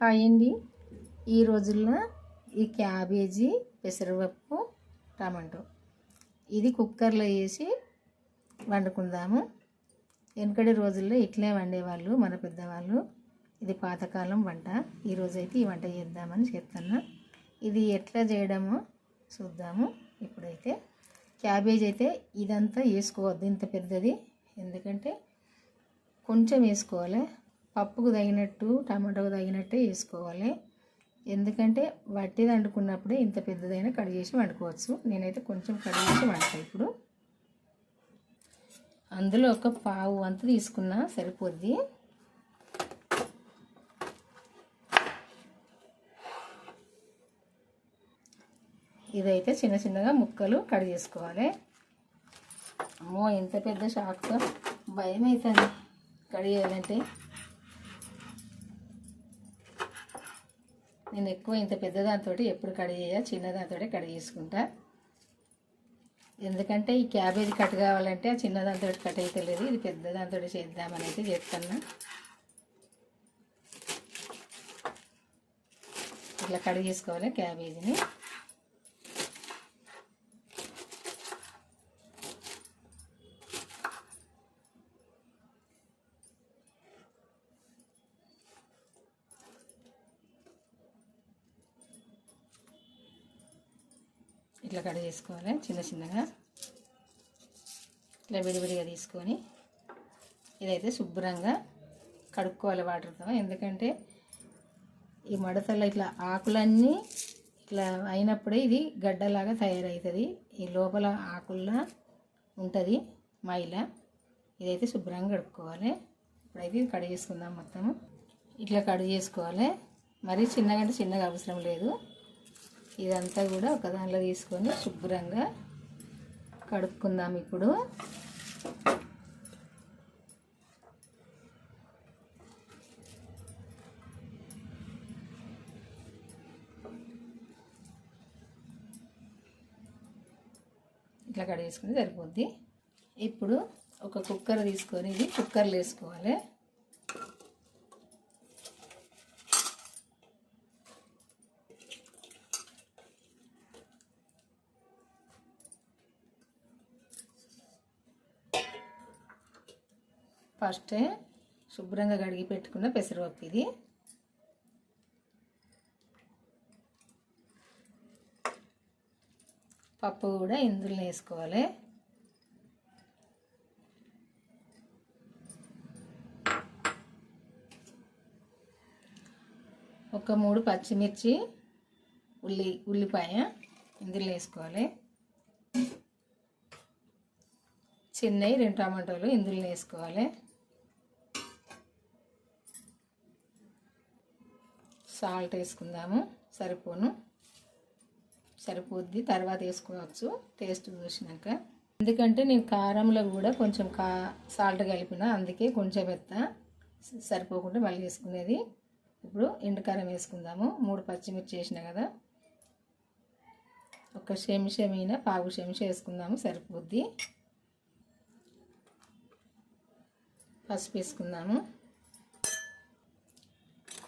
Hi అండి. ఈ రోజుల్లో ఈ క్యాబేజీ, పెసరపప్పు, టమాటో ఇది కుక్కర్లో వేసి వండుకుందాము. వెనకటి రోజుల్లో ఇట్లే వండేవాళ్ళు మన పెద్దవాళ్ళు. ఇది పాతకాలం వంట. ఈరోజైతే ఈ వంట చేద్దామని చెప్తున్నా. ఇది ఎట్లా చేయడమో చూద్దాము. ఇప్పుడైతే క్యాబేజ్ అయితే ఇదంతా వేసుకోవద్దు, ఇంత పెద్దది, ఎందుకంటే కొంచెం వేసుకోవాలి. పప్పుకు తగినట్టు టమాటోకు తగినట్టే వేసుకోవాలి. ఎందుకంటే వట్టిది వండుకున్నప్పుడే ఇంత పెద్దదైనా కట్ చేసి వండుకోవచ్చు. నేనైతే కొంచెం కట్ చేసి వండుతా. ఇప్పుడు అందులో ఒక పావు వంత తీసుకున్నా సరిపోద్ది. ఇదైతే చిన్న చిన్నగా ముక్కలు కట్ చేసుకోవాలి. అమ్మో, ఇంత పెద్ద షాక్తో భయం అవుతుంది కట్ చేయాలంటే. నేను ఎక్కువ ఇంత పెద్ద దాంతో ఎప్పుడు కట్ చేయ, చిన్న దాంతో కట్ చేసుకుంటా. ఎందుకంటే ఈ క్యాబేజీ కట్ కావాలంటే ఆ చిన్న దాంతో కట్ అయితే లేదు, ఇది పెద్ద దాంతో చేద్దామని అయితే చెప్తాను. ఇట్లా కట్ చేసుకోవాలి క్యాబేజీని. ఇట్లా కట్ చేసుకోవాలి చిన్న చిన్నగా, ఇట్లా విడివిడిగా తీసుకొని ఇదైతే శుభ్రంగా కడుక్కోవాలి వాటర్తో. ఎందుకంటే ఈ మడతల్లో ఇట్లా ఆకులన్నీ ఇట్లా అయినప్పుడే ఇది గడ్డలాగా తయారవుతుంది. ఈ లోపల ఆకుల్లా ఉంటుంది మైల. ఇదైతే శుభ్రంగా కడుక్కోవాలి. ఇప్పుడైతే ఇది కట్ చేసుకుందాం మొత్తము. ఇట్లా కట్ చేసుకోవాలి. మరీ చిన్నగా అంటే చిన్నగా అవసరం లేదు. ఇదంతా కూడా ఒక దానిలో తీసుకొని శుభ్రంగా కడుక్కుందాం. ఇప్పుడు ఇట్లా కడిగేసుకుని సరిపోద్ది. ఇప్పుడు ఒక కుక్కర్ తీసుకొని ఇది కుక్కర్లో వేసుకోవాలి. ఫస్ట్ శుభ్రంగా కడిగి పెట్టుకున్న పెసరపప్పు ఇది. పప్పు కూడా ఇందులో వేసుకోవాలి. ఒక 3 పచ్చిమిర్చి, ఉల్లిపాయ ఇందులో వేసుకోవాలి. చిన్నవి 2 టమాటోలు ఇందులో వేసుకోవాలి. సాల్ట్ వేసుకుందాము. సరిపోద్ది, తర్వాత వేసుకోవచ్చు టేస్ట్ చూసినాక. ఎందుకంటే నేను కారంలో కూడా కొంచెం సాల్ట్ కలిపిన, అందుకే కొంచెం సరిపోకుండా మళ్ళీ వేసుకునేది. ఇప్పుడు ఎండుకారం వేసుకుందాము. 3 పచ్చిమిర్చి వేసిన కదా, ఒక చెంచా పావు చెంచా వేసుకుందాము, సరిపోద్ది. పసుపు వేసుకుందాము.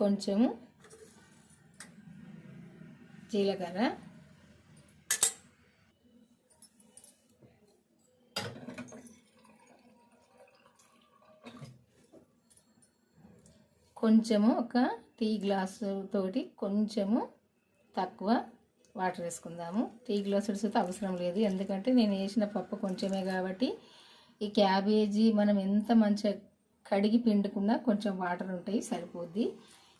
కొంచెము జీలకర్ర, కొంచెము ఒక టీ గ్లాసు తోటి కొంచెము తక్కువ వాటర్ వేసుకుందాము. టీ గ్లాసు తోటి అవసరం లేదు, ఎందుకంటే నేను వేసిన పప్పు కొంచెమే కాబట్టి. ఈ క్యాబేజీ మనం ఎంత మంచిగా కడిగి పిండుకున్నా కొంచెం వాటర్ ఉంటాయి, సరిపోద్ది.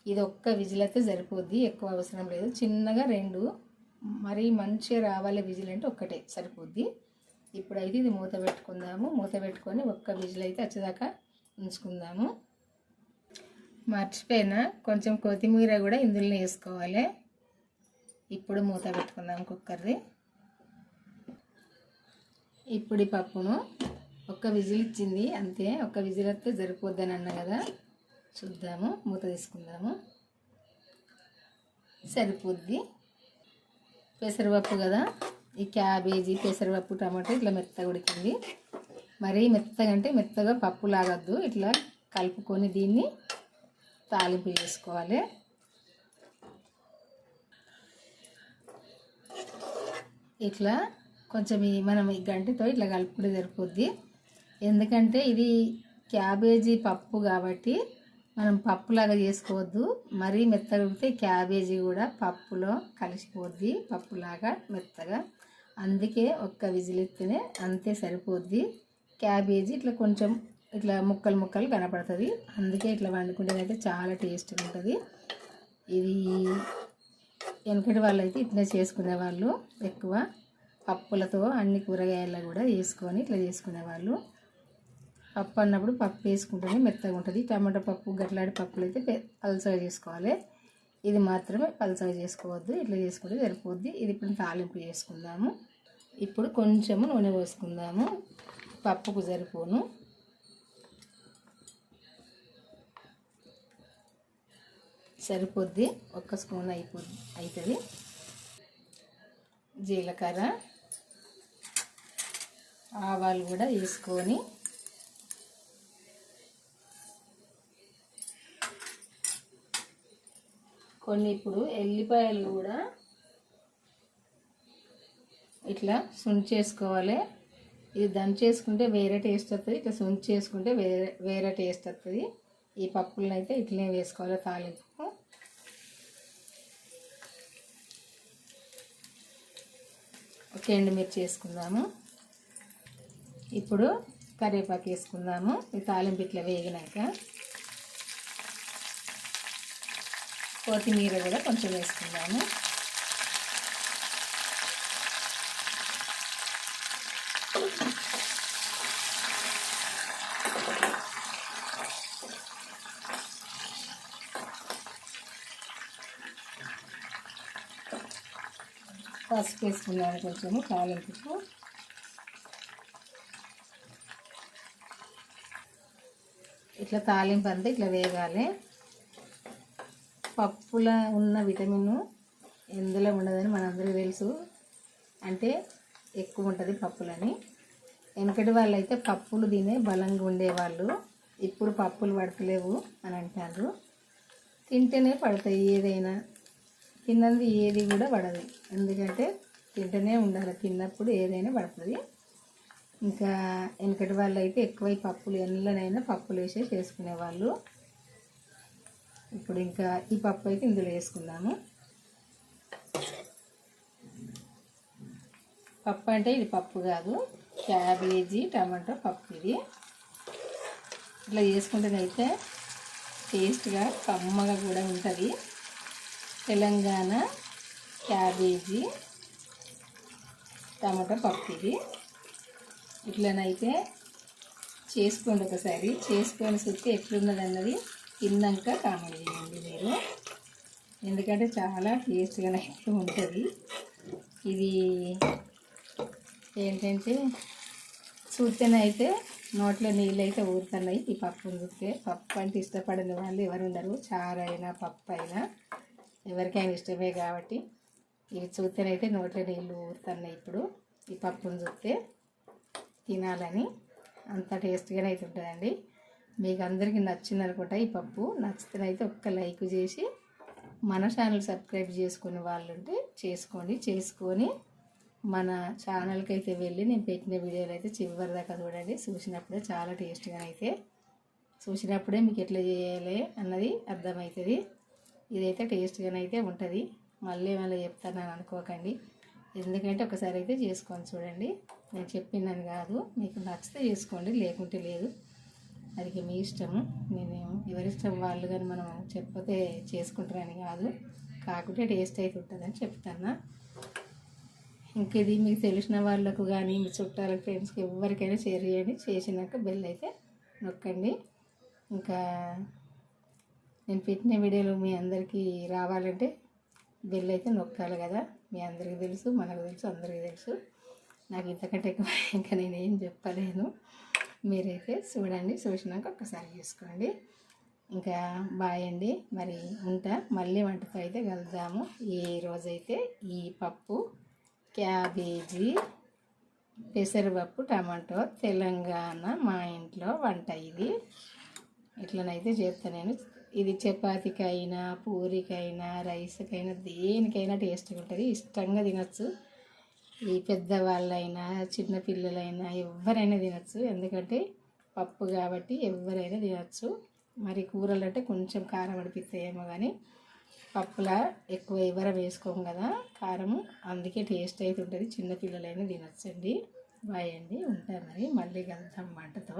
ఇది ఒక్క విజిల్ అయితే సరిపోద్ది, ఎక్కువ అవసరం లేదు. చిన్నగా 2, మరీ మంచిగా రావాలి విజిల్ అంటే ఒక్కటే సరిపోద్ది. ఇప్పుడైతే ఇది మూత పెట్టుకుందాము. మూత పెట్టుకొని ఒక్క విజిల్ అయితే వచ్చేదాకా ఉంచుకుందాము. మర్చిపోయినా కొంచెం కొత్తిమీర కూడా ఇందులో వేసుకోవాలి. ఇప్పుడు మూత పెట్టుకుందాము కుక్కర్ది. ఇప్పుడు ఈ పప్పును ఒక్క విజిల్ ఇచ్చింది అంతే, ఒక్క విజిల్ వస్తే సరిపోద్దని అన్న కదా. చూద్దాము, మూత తీసుకుందాము. సరిపోద్ది. పెసరపప్పు కదా, ఈ క్యాబేజీ, పెసరపప్పు, టమాటో ఇట్లా మెత్తగా ఉడికింది. మరీ మెత్తగా అంటే మెత్తగా పప్పు లాగద్దు, ఇట్లా కలుపుకొని దీన్ని తాలింపు చేసుకోవాలి. ఇట్లా కొంచెం మనం ఈ గంటితో ఇట్లా కలుపుకుంటే సరిపోద్ది. ఎందుకంటే ఇది క్యాబేజీ పప్పు కాబట్టి మనం పప్పులాగా చేసుకోవద్దు. మరీ మెత్తగా ఉడితే క్యాబేజీ కూడా పప్పులో కలిసిపోద్ది, పప్పులాగా మెత్తగా. అందుకే ఒక్క విజిల్ ఇస్తేనే అంతే సరిపోద్ది. క్యాబేజీ ఇట్లా కొంచెం ఇట్లా ముక్కలు ముక్కలు కనపడుతుంది. అందుకే ఇట్లా వండుకుంటేనైతే చాలా టేస్ట్గా ఉంటుంది. ఇది వెనకటి వాళ్ళు అయితే ఇట్లా చేసుకునేవాళ్ళు. ఎక్కువ పప్పులతో అన్ని కూరగాయలు కూడా వేసుకొని ఇట్లా చేసుకునేవాళ్ళు. పప్పు అన్నప్పుడు పప్పు వేసుకుంటేనే మెత్తగా ఉంటుంది. టమాటా పప్పు గట్లాడి పప్పులు అయితే పలసగా చేసుకోవాలి. ఇది మాత్రమే పలసగా చేసుకోవద్దు. ఇట్లా చేసుకుంటే సరిపోద్ది. ఇది ఇప్పుడు తాలింపు చేసుకుందాము. ఇప్పుడు కొంచెము నూనె పోసుకుందాము. పప్పుకు సరిపోను. సరిపోద్ది, ఒక్క స్పూన్ అవుతుంది. జీలకర్ర ఆవాలు కూడా వేసుకొని కొన్ని ఇప్పుడు ఎల్లిపాయలు కూడా ఇట్లా సుంచేసుకోవాలి. ఇది దంచేసుకుంటే వేరే టేస్ట్ వస్తుంది, ఇట్లా సుంచేసుకుంటే వేరే టేస్ట్ వస్తుంది. ఈ పప్పులను అయితే ఇట్లనే వేసుకోవాలి. తాలింపు ఒక ఎండుమిర్చి వేసుకుందాము. ఇప్పుడు కరివేపాకు వేసుకుందాము. ఈ తాలింపు ఇట్లా వేగినాక కొత్తిమీర కూడా కొంచెం వేసుకుందాము. పసుపు వేసుకున్నాను కొంచెము తాలింపుకు. ఇట్లా తాలింపు అంతా ఇట్లా వేగాలి. పప్పుల ఉన్న విటమిన్ ఎందులో ఉండదని మనందరికీ తెలుసు. అంటే ఎక్కువ ఉంటుంది పప్పులని. వెనకటి వాళ్ళు అయితే పప్పులు తినే బలంగా ఉండేవాళ్ళు. ఇప్పుడు పప్పులు పడతలేవు అని అంటారు. తింటేనే పడతాయి. ఏదైనా తిన్నది ఏది కూడా పడదు. ఎందుకంటే తింటూనే ఉండాలి. తిన్నప్పుడు ఏదైనా పడుతుంది. ఇంకా వెనకటి వాళ్ళు అయితే ఎక్కువ పప్పులు ఎన్నైనా పప్పులు వేసే చేసుకునేవాళ్ళు. ఇప్పుడు ఇంకా ఈ పప్పు అయితే ఇందులో వేసుకుందాము. పప్పు అంటే ఇది పప్పు కాదు, క్యాబేజీ టమాటో పప్పు. ఇది ఇట్లా చేసుకుంటేనైతే టేస్ట్గా కమ్మగా కూడా ఉంటుంది. తెలంగాణ క్యాబేజీ టమాటో పప్పు ఇది. ఇట్లనైతే చేసుకోండి ఒకసారి. చేసుకొని చూస్తే ఎట్లున్నది అన్నది తిన్నాక కామెంట్ చేయండి మీరు. ఎందుకంటే చాలా టేస్ట్గా అయితే ఉంటుంది. ఇది ఏంటంటే చూస్తేనైతే నోట్లో నీళ్ళు అయితే ఊరుతున్నాయి. ఈ పప్పును చూస్తే. పప్పు అంటే ఇష్టపడని వాళ్ళు ఎవరు ఉండరు. చారు అయినా పప్పు అయినా ఎవరికైనా ఇష్టమే కాబట్టి ఇవి చూస్తేనైతే నోట్లో నీళ్ళు ఊరుతున్నాయి. ఇప్పుడు ఈ పప్పును చూస్తే తినాలని అంత టేస్ట్గానే అయితే ఉంటుందండి. మీకు అందరికీ నచ్చింది అనుకుంటా ఈ పప్పు. నచ్చితేనైతే ఒక్క లైక్ చేసి మన ఛానల్ సబ్స్క్రైబ్ చేసుకునే వాళ్ళు ఉంటే చేసుకోండి. చేసుకొని మన ఛానల్కి అయితే వెళ్ళి నేను పెట్టిన వీడియోలు అయితే చివరి దాకా చూడండి. చూసినప్పుడే చాలా టేస్ట్గా అయితే చూసినప్పుడే మీకు ఎట్లా చేయాలి అన్నది అర్థమవుతుంది. ఇదైతే టేస్ట్గానైతే ఉంటుంది. మళ్ళీ చెప్తాను అనుకోకండి. ఎందుకంటే ఒకసారి అయితే చేసుకొని చూడండి. నేను చెప్పినాను కాదు, మీకు నచ్చితే చేసుకోండి, లేకుంటే లేదు. అది మీ ఇష్టము. నేను ఎవరిష్టం వాళ్ళు, కానీ మనం చెప్పతే చేసుకుంటారని కాదు. కాకుంటే టేస్ట్ అయితే ఉంటుందని చెప్తాను. ఇంక ఇది మీకు తెలిసిన వాళ్ళకు కానీ మీ చుట్టాలకు ఫ్రెండ్స్కి ఎవరికైనా షేర్ చేయండి. చేసినాక బెల్ అయితే నొక్కండి. ఇంకా నేను పెట్టిన వీడియోలు మీ అందరికీ రావాలంటే బెల్ అయితే నొక్కాలి కదా. మీ అందరికీ తెలుసు, మనకు తెలుసు, అందరికీ తెలుసు. నాకు ఇంతకంటే ఎక్కువ ఇంకా నేనేం చెప్పలేను. మీరైతే చూడండి. చూసినాక ఒక్కసారి చేసుకోండి. ఇంకా బాయ్ అండి. మరి ఉంటా. మళ్ళీ వంటతో అయితే కలుద్దాము. ఈ రోజైతే ఈ పప్పు క్యాబేజీ పెసరపప్పు టమాటో తెలంగాణ మా ఇంట్లో వంట ఇది. ఇట్లనైతే చేస్తాను నేను. ఇది చపాతీకైనా పూరికైనా రైస్కైనా దేనికైనా టేస్ట్గా ఉంటుంది. ఇష్టంగా తినచ్చు. ఈ పెద్దవాళ్ళైనా చిన్నపిల్లలైనా ఎవరైనా తినచ్చు, ఎందుకంటే పప్పు కాబట్టి ఎవరైనా తినచ్చు. మరి కూరలు అంటే కొంచెం కారం అనిపిస్తాయేమో కానీ పప్పులా ఎక్కువ ఎవరం వేసుకోము కదా కారం, అందుకే టేస్ట్ అయితే ఉంటుంది. చిన్నపిల్లలైనా తినచ్చండి. బాయ్ అండి, ఉంటా మరి, మళ్ళీ కలుద్దాం వంటతో.